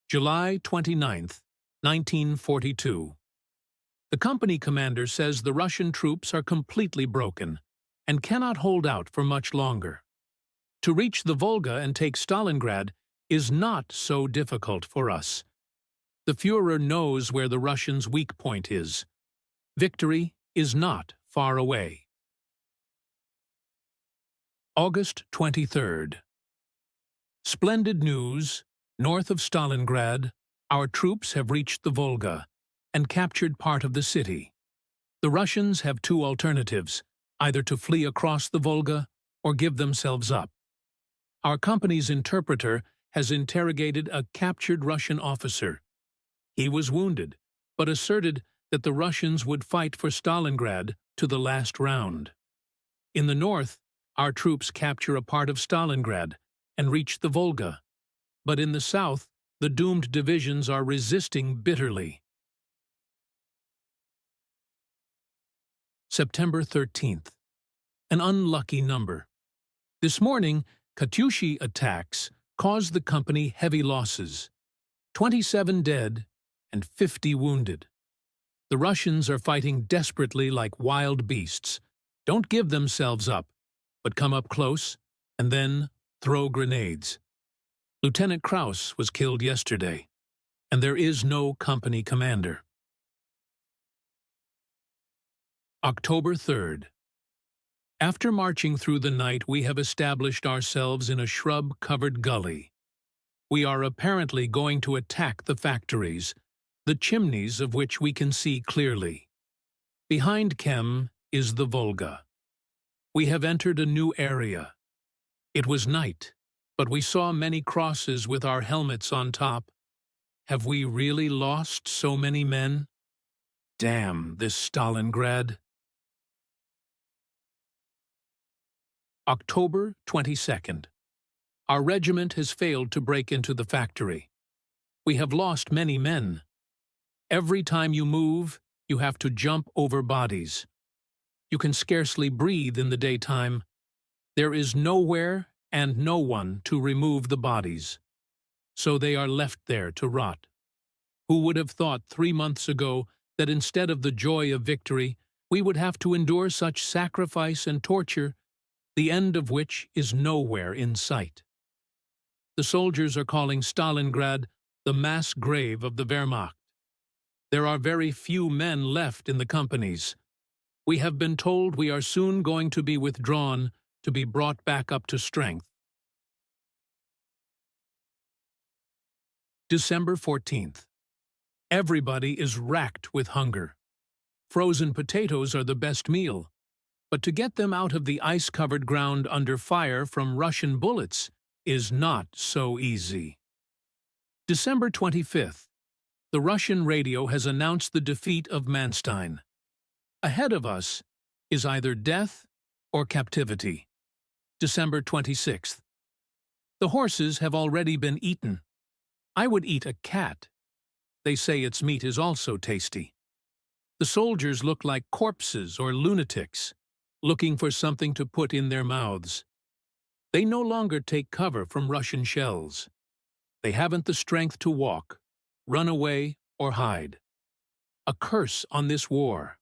July 29th, 1942. The company commander says the Russian troops are completely broken and cannot hold out for much longer. To reach the Volga and take Stalingrad is not so difficult for us. The Führer knows where the Russians' weak point is. Victory is not far away. August 23rd. Splendid news. North of Stalingrad, our troops have reached the Volga and captured part of the city. The Russians have two alternatives, either to flee across the Volga or give themselves up. Our company's interpreter has interrogated a captured Russian officer. He was wounded, but asserted that the Russians would fight for Stalingrad to the last round. In the north, our troops capture a part of Stalingrad and reach the Volga. But in the south, the doomed divisions are resisting bitterly. September 13th. An unlucky number. This morning, Katyusha attacks caused the company heavy losses. 27 dead and 50 wounded. The Russians are fighting desperately like wild beasts. Don't give themselves up, but come up close and then throw grenades. Lieutenant Kraus was killed yesterday, and there is no company commander. October 3rd. After marching through the night, we have established ourselves in a shrub-covered gully. We are apparently going to attack the factories, the chimneys of which we can see clearly. Behind Kem is the Volga. We have entered a new area. It was night, but we saw many crosses with our helmets on top. Have we really lost so many men? Damn this Stalingrad. October 22nd. Our regiment has failed to break into the factory. We have lost many men. Every time you move, you have to jump over bodies. You can scarcely breathe in the daytime. There is nowhere and no one to remove the bodies. So they are left there to rot. Who would have thought 3 months ago that instead of the joy of victory, we would have to endure such sacrifice and torture, the end of which is nowhere in sight? The soldiers are calling Stalingrad the mass grave of the Wehrmacht. There are very few men left in the companies. We have been told we are soon going to be withdrawn to be brought back up to strength. December 14th. Everybody is racked with hunger. Frozen potatoes are the best meal, but to get them out of the ice-covered ground under fire from Russian bullets is not so easy. December 25th. The Russian radio has announced the defeat of Manstein. Ahead of us is either death or captivity. December 26th. The horses have already been eaten. I would eat a cat. They say its meat is also tasty. The soldiers look like corpses or lunatics, looking for something to put in their mouths. They no longer take cover from Russian shells. They haven't the strength to walk, run away, or hide. A curse on this war.